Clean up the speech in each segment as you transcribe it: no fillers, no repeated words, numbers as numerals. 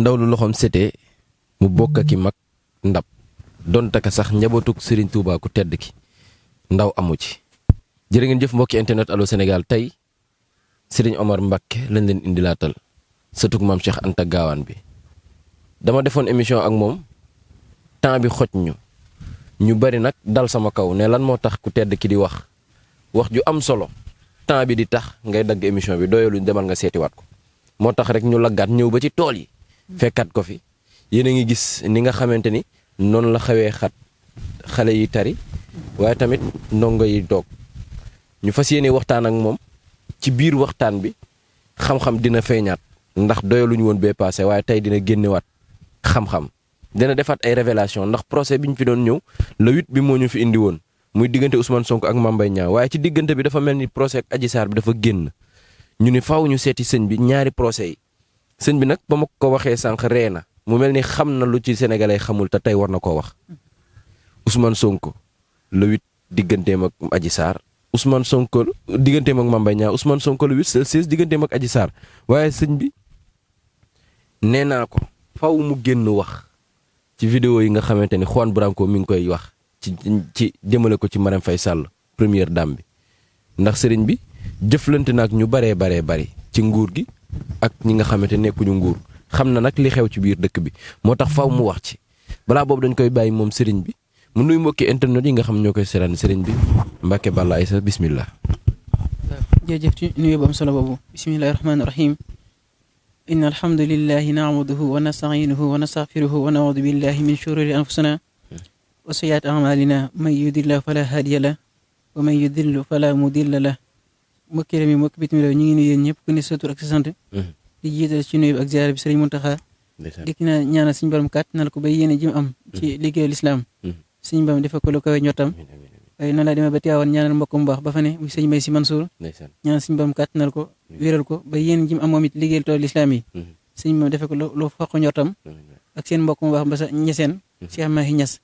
ndaw lu loxoom setee mu bokk ak i mag ndab donte ka sax njabootug Serigne Touba ku tedd ki ndaw amu ci. jërë ngeen jëf mbokki internet Allô Sénégal tey Serigne Omar Mbacké lañ leen indilaatal sëtug maam Cheikh Anta Gaawaan bi. dama defoon émission ak moom temps bi xoj ñu bari nag dal sama kaw ne lan moo tax ku tedd ki di wax ju am solo temps bi di tax ngay dagg émission bi doyaluñ demal nga seetiwaat ko. moo tax rek ñu laggaat ñëw ba ci tool yi fekkat ko fi yéen a ngi gis ni nga xamante ni noonu la xawee xat xale yi tari waaye tamit ndongo yi toog ñu fas yéene waxtaan ak moom ci biir waxtaan bi xam-xam dina feeñaat ndax doyaluñu woon bee passé waaye tey dina génnewaat xam-xam dina defaat ay révélation ndax procès bi ñu fi doon ñëw le 8 bi moo ñu fi indi woon muy diggante Ousmane Sonko ak Mame Mbaye Niang waaye ci diggante bi dafa mel ni procès ak Adji Sarr bi dafa génn ñu ni faaw ñu seeti sëñ bi ñaari procès yi sëñ bi nag ba ma ko waxee sànq ree na mu mel ni xam na lu ci sénégalais xamul te tey war na koo wax Ousmane Sonko le 8 digganteem ak Adji Sarr Ousmane Sonko digganteem ak Mame Mbaye Niang Ousmane Sonko le 8 le 16 digganteem ak Adji Sarr waaye sëñ bi nee naa ko faaw mu génn wax ci vidéo yi nga xamante ni Juan Branco mi ngi koy wax ci jëmale ko ci Marème Faye Sall première dame bi ndax sëriñ bi jëflante na ak ñu baree bari ci nguur gi ak ñi nga xamante nekkuñu nguur xam na nag li xew ci biir dëkk bi moo tax faw mu wax ci balaa boobu dañ koy bàyyi moom sëriñ bi mu nuy mbokki internet yi nga xam ñoo koy seetaan sëriñ bi Mbacké Balla Aïssa bismillah. jërëjëf ci nuyu bu am solo boobu bismillahi rahmaani rahim inna alhamdulillahi na'maduhu wa nasta'inuhu wa nastaghfiruhu wa na'udhu billahi min shururi anfusina wa sayyiati a'malina man yuhdihillahu fala hadiya lahu wa man yudlil fala mudilla lahu mbokki réew mi mbokki bitim réew ñu ngi nuyu yéen ñëpp ku ne sa tur ak sa sant di jiital ci nuyu ak ziyaara bi sëriñ Muntaxa dikk na ñaanal suñu borom kàttanal ko ba yéene ji mu am ci liggéeyu lislaam suñu borom defal ko lu koy ñottam waaye noonu laa demee ba Tiwaawan ñaanal mbokk mu baax ba fa ne muy sëñ Mbay Si Mansour ñaanal suñu borom kàttanal ko wéral ko ba yéene ji mu am moom it liggéeyal tool lislaam yi suñu borom defal ko lu faq ñottam ak seen mbokk mu baax ba sa ñeseen Cheikh Mahi Niass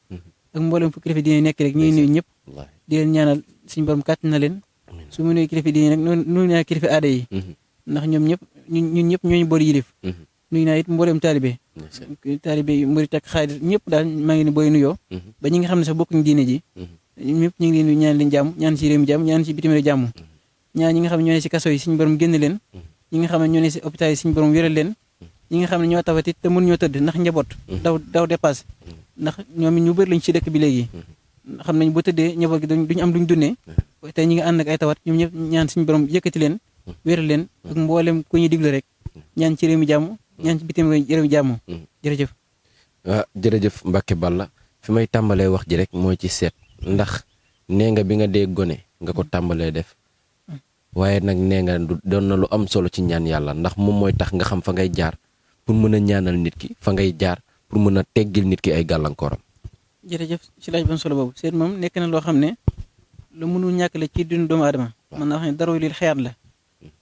ak mboolem fu kilifa diine nekk rek ñuy nuyu ñëpp di leen ñaanal suñu borom kàttanal leen su mu nuyu kilifa diine nag nuyu naa kilifa aada yi ndax ñoom ñëpp ñun ñëpp ñooñu boole yilif nuyu naa it mboolem taalibe yi murit ak xaadir ñëpp daal maa ngi ni booy nuyoo ba ñi nga xam ne sax bokkuñu diine ji ñëpp ñu ngi leen ñaan leen jàmm ñaan ci réew mi jàmm ñaan ci bitim réew jàmm ñaan ñi nga xam ne ñoo ne ci kaso yi suñu borom génn leen ñi nga xam ne ñoo ne ci hôpital yi suñu borom wéral leen ñi nga xam ne ñoo tawat it te mënu ñoo tëdd ndax njaboot daw dépasse ndax ñoom ñu bëri lañ ci dëkk bi léegi xam nañ boo tëddee njaboot gi duñu am luñ dundee tey ñi nga ànd ak ay tawat ñoom ñëpp ñaan suñu borom yëkkati leen wéral leen ak mboolem ku ñuy diglu rek ñaan ci réew mi jàmm ñaan ci bitim réew mi jàmm jërëjëf. jërëjëf Mbacké Balla fi may tàmbalee wax ji rek mooy ci seet ndax nee nga bi nga dee gone nga ko tàmbalee def waaye nag nee nga doon na lu am solo ci ñaan yàlla ndax moom mooy tax nga xam fa ngay jaar pour mën a ñaanal nit ki fa ngay jaar pour mën a teggil nit ki ay gàllankooram. jërëjëf ci laaj bu solo boobu seet moom nekk na loo xam ne lu mënul ñàkk la ci dundu doomu aadama man naa wax ne daroo lil xayaat la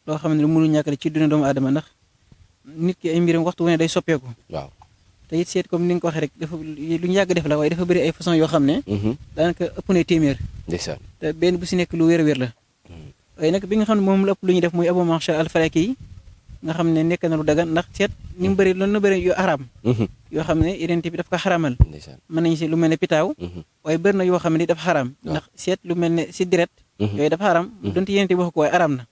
loo xam ne lu mënul ñàkk la ci dundu doomu aadama ndax nit ki ay mbiram waxtu wu ne day soppeeku waaw te it seet comme ni nga ko waxee rek dafa lu ñu yàgg def la waaye dafa bëri ay façon yoo xam ne daanaka ëpp na téeméer te benn bu si nekk lu wér-wér la waaye nag bi nga xam ne moom la ëpp lu ñuy def muy Abu Mahshar al-Falaki yi nga xam ne nekk na lu dagan ndax seet ni mu bëri loolu na bëri yu araam yoo xam ne identité bi daf ko xaramal mën nañu si lu mel ne pitaaw waaye bëri na yoo xam ne dafa xaraam ndax seet lu mel ne si direct yooyu dafa xaraam donte identité bi wax ko waaye araam na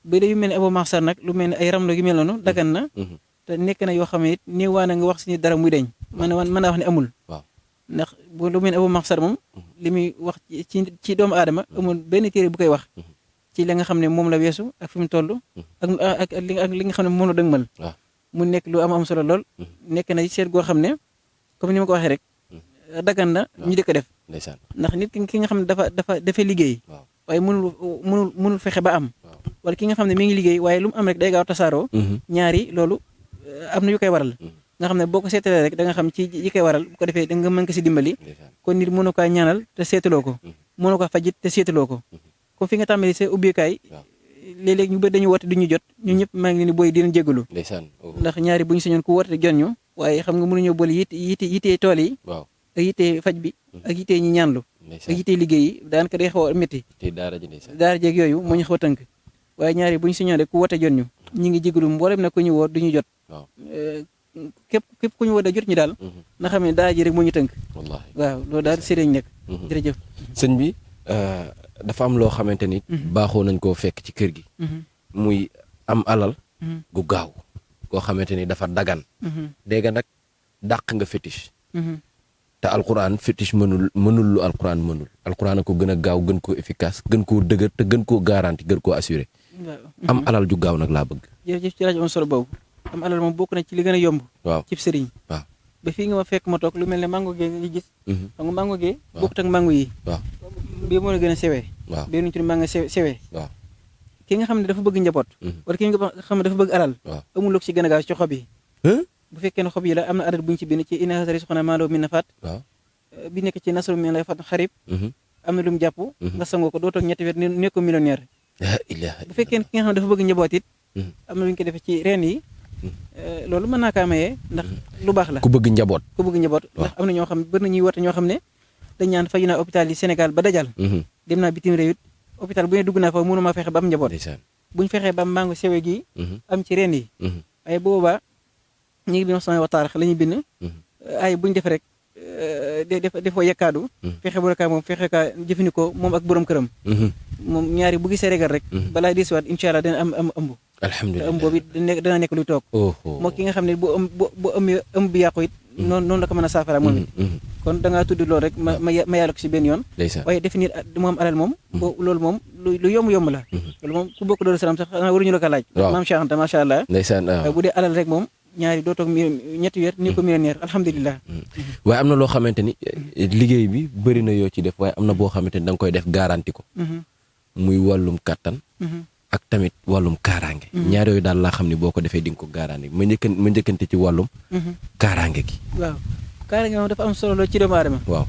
bëri yu mel ne Abu Mahshar nag lu mel ne ay ramlo yu mel noonu dagan na te nekk na yoo xam ne it néewaa na nga wax si ni dara muy deñ mën naa wax ne amul ndax bu lu mel ne Abu Mahshar moom li muy wax ci doomu aadama amul benn téere bu koy wax ci la nga xam ne moom la weesu ak fi mu toll ak li nga xam ne moom la dëgmal mu nekk lu am solo lool nekk na seet goo xam ne comme ni ma ko waxee rek dagan na ñu di ko def ndax nit ki nga xam ne dafa liggéey waaye mënul fexe ba am wala ki nga xam ne mi ngi liggéey waaye lu mu am rek day gaaw tasaaroo ñaari loolu am na yu koy waral nga xam ne boo ko seetalee rek da nga xam ci yi koy waral bu ko defee da nga mën ko si dimbali kon nit mënu ko ñaanal te seetaloo ko mënu ko fajit te seetaloo ko comme fi nga tàmbali sa ubbikaay léeg-léeg ñu bëri dañu woote du ñu jot ñun ñëpp maa ngi leen di booy dina jégalu ndax ñaari bu ñu sañoon ku woote jot ñu waaye xam nga mënuñoo boole yitee tool yi ak yitee faj bi ak yitee ñi ñaanlu ak yitee liggéey yi daanaka day xaw a métti daara jeeg yooyu moo ñu xaw a tënk waaye ñaari bu ñu sañoon rek ku woote jot ñu ngi jégalu mboolem nag ku ñu woor du ñu jot képp ku ñu war a jot ñu daal na xam ne daara ji rek moo ñu tënk wallaahi waaw loolu daal si lañ nekk jërëjëf sëñ bi dafa am loo xamante ni baaxoo nañ koo fekk ci kër gi muy am alal gu gaaw koo xamante ni dafa dagan dégg nga nag dàq nga fétiche te alquran fétiche mënul lu alquran mënul alquran a ko gën a gaaw gën koo efficace gën koo dëgër te gën koo garanti gën koo assuré am alal ju gaaw nag laa bëgg jërëjëf ci rajo am solo boobu am alal moom bokk na ci li gën a yomb waaw cib sëriñ waaw ba fii nga ma fekk ma toog lu mel ne mango gee nga gis xam nga mango gee waaw bokkut ak mango yi waaw bii moo la gën a sewee waaw bii nuñ tudd mango sewee waaw ki nga xam ne dafa bëgg njaboot wala ki nga xam ne dafa bëgg alal waaw amul lu ko ci gën a gaaw ci xob yi bu fekkee ne xob yi la am na adat buñ ci bind ci ina hasari soxna maaloo min na faat waaw bi nekk ci nasru min lay fat xarib am na lu mu jàpp nga sangoo ko doo toog ñetti weer nekk ko millionnaire la ilaha bu fekkee ne ki nga xam ne dafa bëgg njaboot it am na lu ñu ko defee ci reen yi loolu mën naa kaa mayee ndax lu baax la ku bëgg njaboot ku bëgg njaboot ndax am na ñoo xam ne bari na ñuy woote ñoo xam ne dañ ñaan faju naa hôpital yi Sénégal ba dajal dem naa bitim réew it hôpital bu ne dugg naa fa mënu maa fexe ba am njaboot buñ fexee ba am mango sewe gi am ci reen yi waaye boobaa ñu ngi bind sama waxtaarax la ñuy bind ay buñ def rek defoo yekkaadu fexe bu reka moom fexe kaa jëfandikoo moom ak borom këram moom ñaari bu gisee régal rek balaa desiwaat incha allah dana am ëmb alhamdulilah te ëmb boobu dana nekk luy toog moo ki nga xam ne bu ëmb bi yàqu it noonu la ko mën a saafara moom it kon da ngaa tudd loolu rek ma yàlla ko si benn yoon waaye définir moom alal moom loolu moom lu yomb la loolu moom ku bokk doolu salaam sax xanaa waruñu la ko laaj maam Cheikh Anta macha allah ndeysaan bu dee alal rek moom ñaari doo toog ñetti weer ni ko millionnaire alhamdulilah waaye am na loo xamante ni liggéey bi bëri na yoo ci def waaye am na boo xamante ni da nga koy def garanti ko muy wàllum kàttan ak tamit wàllum kaaraange ñaar yooyu daal laa xam ne boo ko defee di nga ko garanti ma njëkkante ci wàllum kaaraange gi waaw kaaraange moom dafa am solo lool ci doomu aadama waaw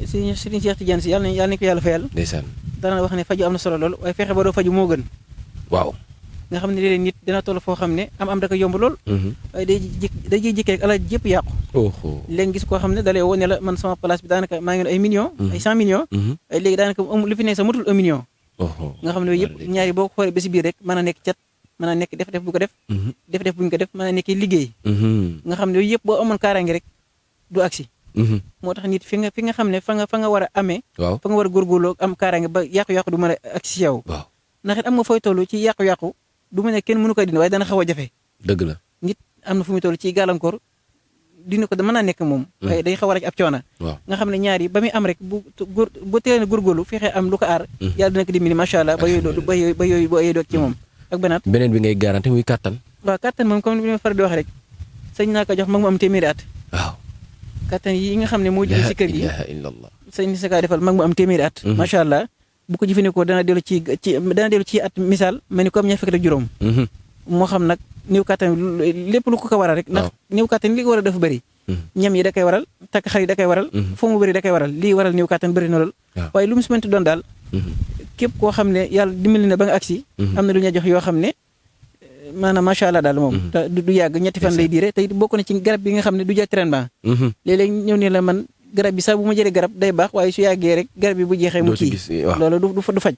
Sëriñ Cheikh Tidiane si yàlla nañ ko yàlla fayal ndeysaan dana wax ne faju am na solo lool waaye fexe ba doo faju moo gën waaw nga xam ne léeg-léeg nit dina toll foo xam ne am da ko yomb lool waaye day jékki rek alal jëpp yàqu léegi gis koo xam ne dalee woo ne la man sama place bi daanaka maa ngi ay millions ay 100 millions waaye léegi daanaka lu fi ne sa matul 1 million nga xam ne yooyu yëpp ñaari boo ko xoolee ba si biir rek mën a nekk cat mën a nekk def bu ko def def bu ñu ko def mën a nekk liggéey nga xam ne yooyu yëpp boo amoon kaaraange rek du agsi moo tax nit fi nga xam ne fa nga war a amee fa nga war a góorgóorloo am kaaraange ba yàqu-yàqu du mën a agsi si yow ndax it am nga fooy toll ci yàqu-yàqu du mu ne kenn mënu ko dindi waaye dana xaw a jafe dëgg la nit am na fu muy toll ci gàllankoor dindi ko da mën naa nekk moom waaye day xaw a rek ab coona nga xam ne ñaar yi ba muy am rek bu teelee ne góorgóorlu fexe am lu ko aar yàlla dina ko dimbali macha allah ba yooyu doog ci moom ak banaat beneen bi ngay garanti muy kàttan waaw kàttan moom comme li ma faral di wax rek sañ naa ko jox mag mu am téeméeri at waaw kàttan yi nga xam ne moo jóge si kër gi sañ sa kaa defal mag mu am téeméeri at macha allah bu ko jëfandikoo dana dellu ci at misaal mel ni comme ñaar fukk ak juróom moo xam nag néew kàttan lépp lu ko waral rek ndax néew kàttan li ko waral dafa bëri ñam yi da koy waral takk xar yi da koy waral foo mu bëri da koy waral lii waral néew kàttan bëri na lool waaye lu mu si mënti doon daal képp koo xam ne yàlla dimbali na ba nga agsi am na lu ñu jox yoo xam ne maanaam macha allah daal moom te du yàgg ñetti fan lay diire te bokk na ci garab bi nga xam ne du jar traitement léeg-léeg ñëw ne la man garab bi sax bu ma jëlee garab day baax waaye su yàggee rek garab bi bu jeexee mu kii loolu du faj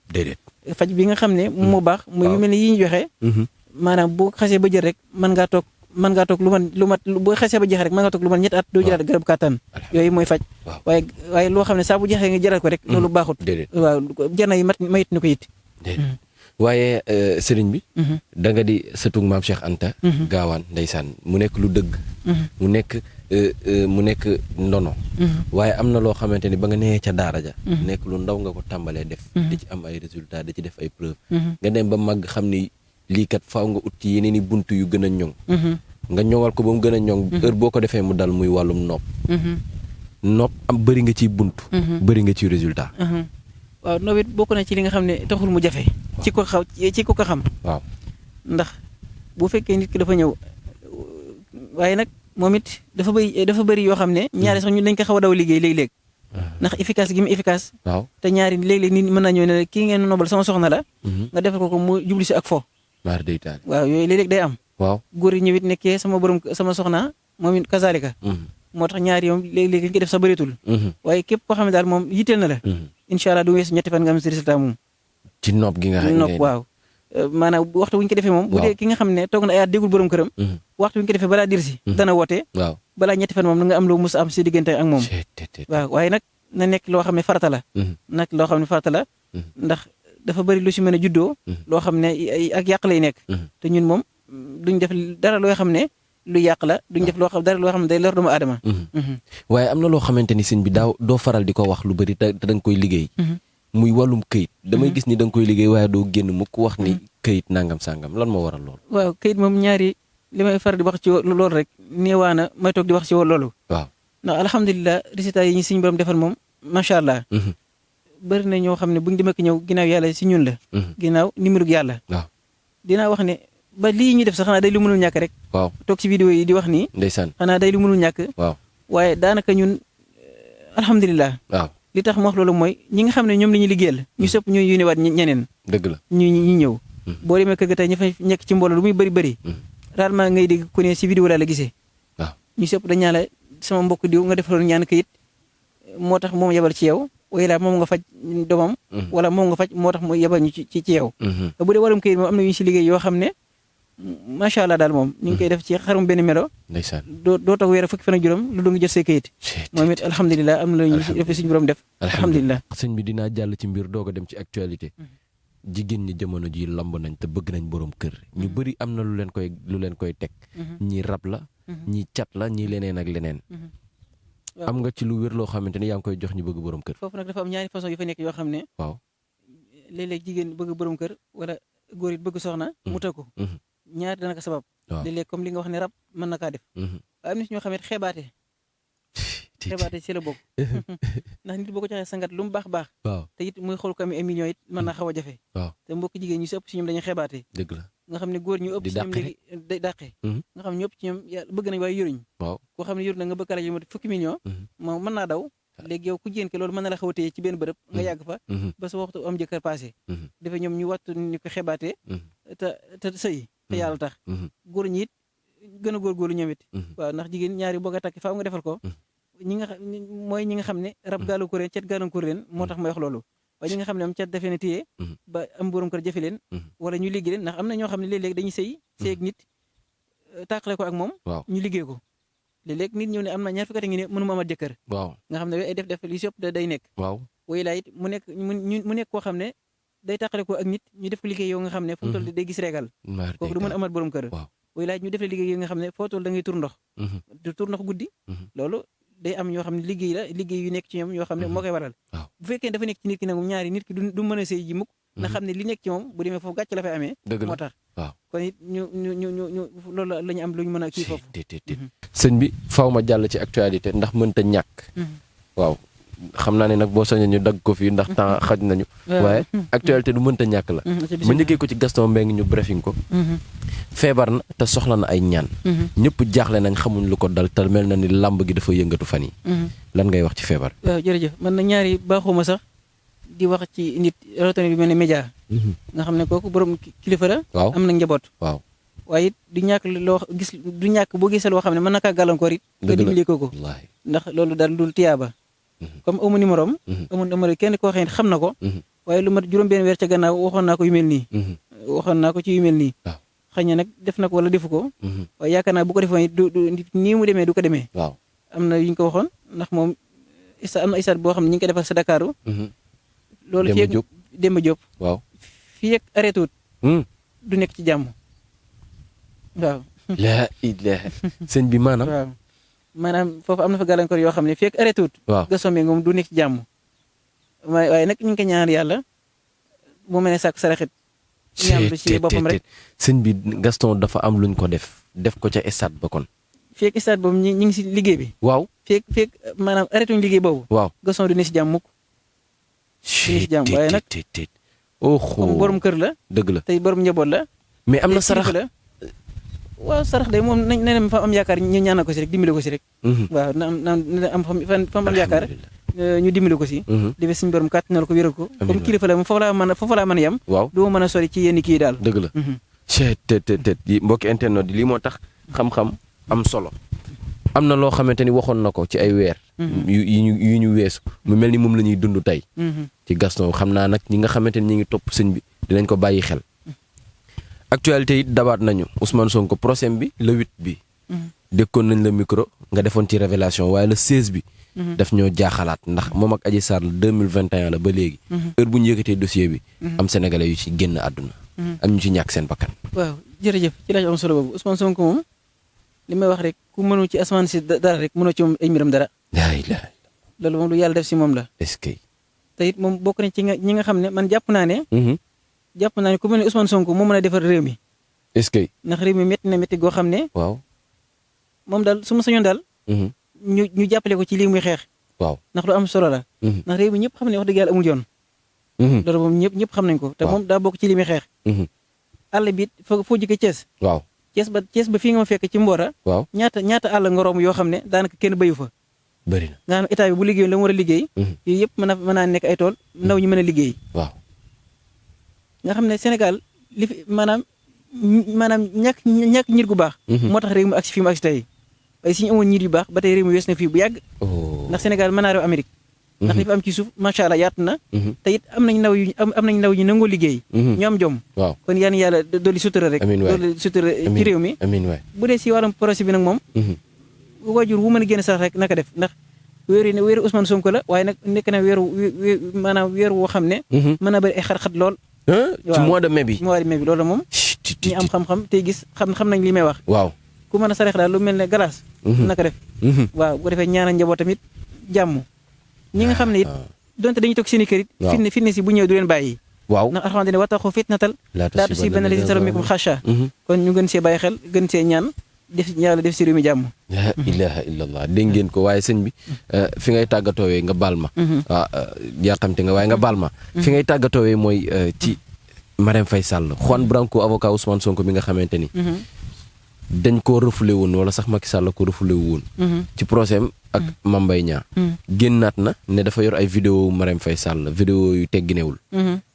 faj bi nga xam ne moo baax muy yu mel ne yi ñu joxe maanaam boo xasee ba jël rek mën ngaa toog lu mat boo xasee ba jeex rek mën ngaa toog lu mat ñetti at doo jëlaat garab kàttan yooyu mooy faj waaye loo xam ne saa bu jeexee nga jëlaat ko rek loolu baaxut waaw jar na yi mayit ni ko it waaye sëriñ bi da nga di sëtug maam Cheikh Anta gaawaan ndeysaan mu nekk lu dëgg mu nekk ndono waaye am na loo xamante ni ba nga nee ca daara ja nekk lu ndaw nga ko tàmbalee def di ci am ay résultats di ci def ay preuve nga dem ba màgg xam ni lii kat faaw nga ut ci yeneen i bunt yu gën a ñoŋ nga ñoŋal ko ba mu gën a ñoŋ heure boo ko defee mu dal muy wàllum nopp am bëri nga ciy bunt bëri nga ciy résultat waaw nopp it bokk na ci li nga xam ne taxul mu jafe ci ko xam waaw ndax bu fekkee nit ki dafa ñëw waaye nag moom it dafa bëri yoo xam ne ñaari sax ñun dañ ko xaw a daw liggéey léeg-léeg ndax efficace gi mu efficace waaw te ñaari léeg-léeg nit mën naa ñëw ne kii ngeen nobal sama soxna la nga defal ko mu jubli si ak fo waaw yooyu léeg-léeg day am waaw góor yi ñëwit nekkee sama soxna moom it kazalika moo tax ñaari yoom léeg-léeg ñu ko def sa bëreetul waaye képp koo xam ne daal moom yitteel na la incha allah du weesu ñetti fan nga am si résultat moom ci nopp gi nga xam nopp waaw maanaam waxtu bu ñu ko defee moom. bu dee ki nga xam ne toog na ay at déggul borom këram. waxtu bu ñu ko defee balaa dirsi. dana woote. waaw balaa ñetti fan moom nga am loo mus am si diggante ak moom. waaw waaye nag na nekk loo xam ne farata la. nag loo xam ne farata la. ndax dafa bëri lu si mën a juddoo. loo xam ne ak yàq lay nekk. te ñun moom duñ def dara loo xam ne lu yàq la duñ def dara loo xam ne day lor doomu aadama. waaye am na loo xamante ni sëñ bi doo faral di ko wax lu bëri te da nga koy liggéey. muy wàllum këyit. damay gis ni da nga koy liggéey waaye doo génn mukk wax ni këyit nangam sangam lan moo waral loolu. waaw këyit moom ñaari li may faral di wax ci loolu rek néewaana may toog di wax ci loolu. waaw ndax alhamdulilah résultat yi ñu suñu borom defal moom macha allah. bëri na ñoo xam ne buñ demee ak ñëw ginnaaw yàlla si ñun la. ginnaaw numéro yàlla. waaw dinaa wax ne ba lii ñu def sax xanaa day lu mënul ñàkk rek. waaw toog ci vidéo yi di wax nii. ndeysaan xanaa day lu mënul ñàkk. waaw waaye daanaka ñun alhamdulilah. waaw li tax ma wax loolu mooy ñi nga xam ne ñoom la ñuy liggéeyal. ñu sëpp ñuy yónneewaat ñeneen. dëgg la ñu ñëw. boo demee kër ga tey ñu fay nekk ci mbooloo lu muy bëri bëri. rarement ngay dégg ku ne si vidéo laa la gisee. waaw ñu sëpp dañ ñaan la sama mbokk diw nga defaloon ñaan kayit moo tax moom yebal ci yow wala moom nga faj doomam. wala moom nga faj moo tax mu yebal ñu ci yow. bu dee wàllum kayit moom am na ñu si liggéey yoo xam ne macha allah daal moom ñu ngi koy def ci xarum benn melo. ndeysaan doo toog weer fukki fan ak juróom lu du nga jot say kayit. moom it alhamdulilah am na ñu def suñu borom def. alhamdulilah sëñ bi dinaa jàll ci mbir doog a dem ci actualité. jigéen ñi jamono ji lamb nañ te bëgg nañ borom kër. ñu bëri am na lu leen koy teg. ñii rab la. ñii cat la ñii leneen ak leneen. am nga ci lu wér loo xamante ni yaa ngi koy jox ñu bëgg borom kër. foofu nag dafa am ñaari façon yu fa nekk yoo xam ne. waaw léeg-léeg jigéen bëgg borom kër wala góor it bëgg soxna. mu tëgg ko. ñaari dana ko sabab. waaw léeg-léeg comme li nga wax ne rab mën na kaa def. waaye am na si ñoo xam ne xeebaate si la bokk. ndax nit boo ko joxee sangat lu mu baax baax. waaw te it muy xool ko am ay millions it mën naa xaw a jafe. waaw te mbokk jigéen ñu si ëpp si ñoom dañuy xeebaate. dëgg la nga xam ne góor ñu ëpp si ñoom léegi day dàqee. nga xam ne ñu ëpp ci ñoom bëgg nañ waaye yoruñ. waaw koo xam ne yor na nga bëgg a yu mat fukki millions. moom mën naa daw. léegi yow ku jigéen ke loolu mën na la xaw a téye ci benn bërëb nga yàgg fa. ba sa waxtu am jëkkër passé. dafa ñoom ñu wattu ñu ko xeebaatee. te sëy te yàlla tax. góor ñi it gën a góorgóorlu ñoom it. waaw ndax jigéen ñaari boo ko takk faaw nga defal ko. ñi nga xam ne rab gàllankoor leen cet gàllankoor leen moo tax may wax loolu. waaye ñi nga xam ne am cet dafee ne téye. ba am borom kër jafe leen. wala ñu liggéey leen ndax am na ñoo xam ne léeg-léeg dañuy sëy ak nit tàqale ko ak moom. ñu liggéey ko léeg-léeg nit ñëw ne am na ñaar fukki at ngi ne mënuma amal jëkkër. waaw nga xam ne ay def li si ëpp day nekk. waaw way laa it mu nekk koo xam ne day tàqale ko ak nit ñu def ko liggéey yow nga xam ne fu mu toll day gis régal kooku du mën amal borom kër. way laa it ñu def la liggéey yow nga xam ne foo toll da ngay tur ndox. tur ndox guddi. loolu day am ñoo xam ne liggéey yu nekk ci ñoom yoo xam ne moo koy waral. bu fekkee dafa nekk ci nit ki nag ñaari nit ki du mën a sëy ji mukk na xam ne li nekk ci moom bu demee foofu gàcc la fay amee. moo tax kon it ñu loolu la ñu am lu ñu mën a kii foofu. sëñ bi faaw ma jàll ci actualité ndax mënta ñàkk. waaw xam naa ne nag boo sañoon ñu dagg ko fii ndax temps xaj nañu. waaye actualité du mënta ñàkk la. ma njëkkee ko ci Gaston Mbengue ñu briefing ko. feebar na te soxla na ay ñaan. ñëpp jaaxle nañ xamuñ lu ko dal te mel na ni làmb gi dafa yëngatu fan yi. lan ngay wax ci feebar. waaw jërëjëf man na ñaari baaxuma sax di wax ci nit rawatina bi mel ne média. nga xam ne kooku borom kilifa la. waaw am na njaboot. waaw waaye it du ñàkk loo gis du ñàkk boo gisee loo xam ne mën na kaa gàllankoor it. nga dimbali ko ndax loolu daal dul tiyaaba. comme amu numéro am. amu numéro kenn koo xam na ko. waaye lu mat juróom-benn weer ca gannaaw waxoon naa ko yu mel nii. waxoon naa ko ci yu mel nii. xëy na nag def na ko wala defu ko. waaye yaakaar naa bu ko defoon it du nii mu demee du ko demee. waaw am na yu ñu ko waxoon ndax moom am na isaat boo xam ne ñu ngi koy defal sa Dakaaru. loolu fii ak Demba Diop. waaw fii ak arrêté wut. du nekk ci jàmm. waaw. laa ilaaha sëñ bi maanaam. waaw maanaam foofu am na fa gàllankoor yoo xam ne fii ak arrêté wut. waaw Gaston Mbengue moom du nekk ci jàmm. waaye nag ñu ngi ko ñaanal yàlla mu mel ne sàkk saraxit. ñaan lu ci boppam rek sëñ bi Gaston dafa am luñ ko def ko ca stade ba kon. fii ak stade boobu ñu ngi si liggéey bi. waaw fii ak maanaam arrêté wuñ liggéey boobu. waaw Gaston du ne si jàmm mukk. du ne si jàmm waaye nag. comme borom kër la. dëgg la tey borom njaboot la. mais am na sarax la. waaw sarax de moom nañ ne fa am yaakaar ñu ñaanal ko si rek dimbale ko si rek. waaw na am fa am yaakaar. ñu dimbale ko si. defee suñu borom kàttanal ko wéral ko. comme kilifa la moom foofu laa mën a yem. waaw du ma mën a sori ci yenn kii daal. dëgg la. te mbokki internet yi lii moo tax xam-xam am solo. am na loo xamante ni waxoon na ko ci ay weer. yu ñu weesu mu mel ni moom la ñuy dund tey. ci Gaston xam naa nag ñi nga xamante ni ñi ngi topp sëñ bi dinañ ko bàyyi xel. actualité it dabaat nañu Ousmane Sonko procès bi le 8 bi. dëkkoon nañ la micro nga defoon ci révélation waaye le 16 bi. daf ñoo jaaxalaat ndax moom ak Adji Sarr 2021 la ba léegi. heure bu ñu yëkkatee dossier bi. am sénégalais yu ci génn àdduna. am ñu ci ñàkk seen bakkan. waaw jërëjëf ci laaj am solo boobu Ousmane Sonko moom li may wax rek ku mënu ci asamaan si dara rek mënoo ci moom ay mbiram dara. loolu moom lu yàlla def si moom la. est-ce que. te it moom bokk na ci ñi nga xam ne man jàpp naa ne. ku mel ne Ousmane Sonko moo mën a defar réew mi. est-ce que. ndax réew mi métti na métti goo xam ne. waaw. moom daal su ma sañoon daal. ñu jàppale ko ci lii muy xeex. waaw ndax lu am solo la. ndax réew mi ñëpp xam ne wax dëgg yàlla amul yoon. loolu moom ñëpp xam nañ ko. te moom daa bokk ci lii muy xeex. àll bi foo jógee Thiès. waaw Thiès ba fii nga ma fekk ci Mbora. waaw ñaata àll nga romb yoo xam ne daanaka kenn béyu fa. bëri na nga xam ne état bi bu liggéeyoon la mu war a liggéey. yooyu yëpp mën naa nekk ay tool ndaw ñi mën a liggéey. waaw nga xam ne Sénégal li fi maanaam ñàkk ñit gu baax. moo tax réew mi agsi fii mu agsi tey waaye suñu amoon ñit yu baax ba tey réew mi wees na fii bu yàgg. ndax Sénégal mën naa réew Amérique. ndax li fi am ci suuf macha allah yaatu na. te it am nañ ndaw yu nangoo liggéey. ñu am jom. waaw kon yàlla dolli sutura rek. amiin waay dolli sutura ci réew mi. amiin waay bu dee si wàllum projet bi nag moom. waajur wu mën a génn sax rek naka def ndax weeru Ousmane Sonko la waaye nag nekk na weer woo xam ne. mën na bëri ay xat-xat lool. ci mois de mai bi. mois de mai bi loolu moom. ñi am xam-xam tey gis xam nañ li may wax. waaw ku mën a sareex daal lu mel ne glace. naka def. waaw bu defee ñaanal njaboot tamit jàmm. ñi nga xam ne it donte dañuy toog seen i kër it. waaw fitna si bu ñëwee du leen bàyyi. waaw ndax alxamdulilah ne wattaqu fitnatal laa tusiibanna llaziina zalamu minkum xaasha. kon ñu gën see bàyyi xel gën see ñaan yàlla def si réew mi jàmm. la ilaha illallah dégg ngeen ko waaye sëñ bi fi ngay tàggatoowee nga baal ma. waaw yàqamte nga waaye nga baal ma. fi ngay tàggatoowee mooy ci Marème Faye Sall Juan Branco avocat Ousmane Sonko bi nga xamante ni. dañ koo refoulé woon wala sax Macky Sall ko refoulé woon. ci procès am ak Mame Mbaye Niang. génnaat na ne dafa yor ay vidéo Marème Faye Sall vidéo yu tegginewul.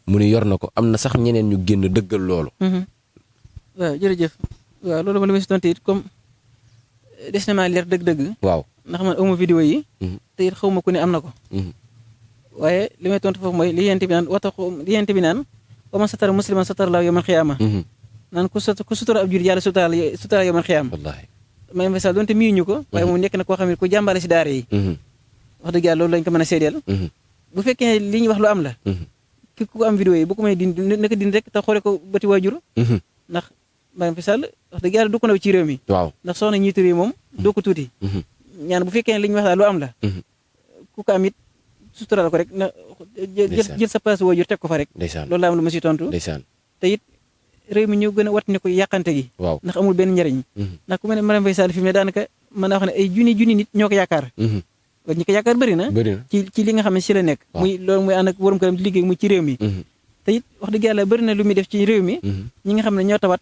mu ni yor na ko am na sax ñeneen ñu génn dëggal loolu. waaw jërëjëf. waaw loolu ma li ma si tontu it comme des na maa leer dëgg-dëgg. waaw ndax man awma vidéo yi. te it xaw ma ku ne am na ko. waaye li may tontu foofu mooy li yent bi naan wa man satara musliman satara llaahu yawmal qiyaama. naan ku sutura ab jur yàlla sutura yawmal qiyaama. wallaahi Marème Faye Sall doonte miiñu ko. waaye moom nekk na koo xam ne ku jàmbaale si daara yi. wax dëgg yàlla loolu lañ ko mën a seedeel. bu fekkee li ñuy wax lu am la. ki ku am vidéo yi bu ko mënee dindi naka dindi rek te xoole ko bëti waajur. ndax Marème Faye Sall wax dëgg yàlla du ko naw ci réew mi. waaw ndax soxna ñiitu réew moom doo ko tuuti. ñaan bu fekkee li ñuy wax daal lu am la. ku ko am it sutural ko rek na jël sa place waajur teg ko fa rek. loolu laa am lu ma si tontu. te it réew mi ñu gën a wat ne ko yàqante gi. waaw ndax amul benn njariñ. ndax ku mel ne Marème Faye Sall fi mu ne daanaka mën naa wax ne ay junni nit ñoo ko yaakaar. ñi ko yaakaar bëri na. ci li nga xam ne si la nekk. muy loolu muy ànd ak borom këram liggéey muy ci réew mi. te it wax dëgg yàlla bëri na lu muy def ci réew mi. ñi nga xam ne ñoo tawat.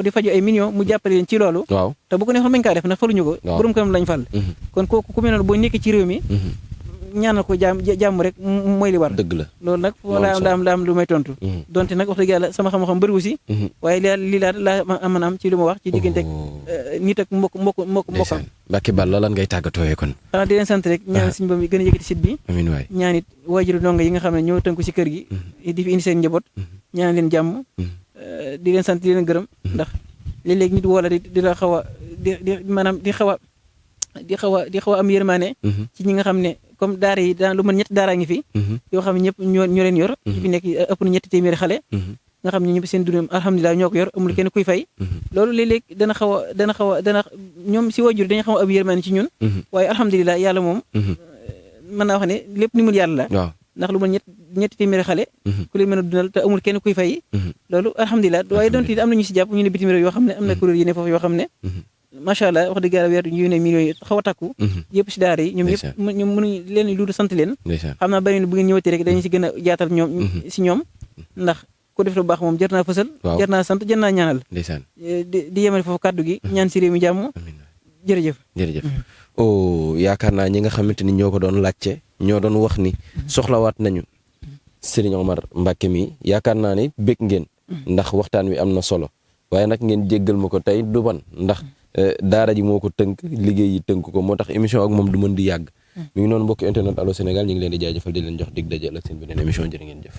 di faju ay millions mu jàppale leen ci loolu. te bu ko neexoon bañ kaa def ndax faluñu ko. borom këram lañ fal. kon kooku ku mel noonu boo nekkee ci réew mi. ñaanal ko jàmm rek mooy li war. dëgg la loolu nag la am lu may tontu. donte nag wax dëgg yàlla sama xam-xam bëriwu si. waaye lii laa mën a am ci lu ma wax ci diggante nit ak mbokkam. Mbacke Balla lan ngay tàggatooyee kon. xanaa di leen sant rek ñaan suñu borom gën a yëkkati site bi. amiin waay ñaan it waajuru ndongo yi nga xam ne ñoo tënku si kër gi. di fi indi seen njaboot. ñaan leen jàmm. di leen sant di leen gërëm. ndax léeg-léeg nit woo la di la xaw a maanaam di xaw a am yërmaane. ci ñi nga xam ne comme daara yi daan lu mën ñetti daara ngi fi. yoo xam ne ñëpp ñoo leen yor. fi nekk ëpp na 300 xale. nga xam ne ñëpp seen dundam alhamdulilah ñoo ko yor amul kenn kuy fay. loolu léeg-léeg dana ñoom si waajur dañu xaw a am yërmaane ci ñun. waaye alhamdulilah yàlla moom. mën naa wax ne lépp ni mul yàlla la. ndax lu mën ñetti téeméeri xale. ku leen mën a dundal te amul kenn kuy fay. loolu alhamdulilah waaye donte am na ñu si jàpp ñu ne bitim réew yoo xam ne am na kuréel yi ne foofu yoo xam ne. macha allah wax dëgg yàlla weer yu ne millions yi xaw a takku. yëpp si daara yi ñoom ñëpp ñoom mënuñu leen lu sant leen. xam naa bari na bu ngeen ñëwatee rek dañu si gën a jaatal ñoom ndax ku def lu baax moom jar naa fësal. jar naa sant jar naa ñaanal. di yemale foofu kàddu gi ñaan si réew mi jàmm. jërëjëf. yaakaar naa ñi nga xamante ni ñoo ko doon laajte ñoo doon wax ni soxlawaat nañu Serigne Omar Mbacke mi yaakaar naa ni bég ngeen. ndax waxtaan wi am na solo waaye nag ngeen jéggal ma ko tey du ban ndax daara ji moo ko tënk liggéey yi tënk ko moo tax émission ak moom du mën di yàgg. mi ngi noonu mbokki internet Allô Sénégal ñu ngi leen di jaajëfal di leen jox dig daje ak seen beneen émission jërë ngeen jëf.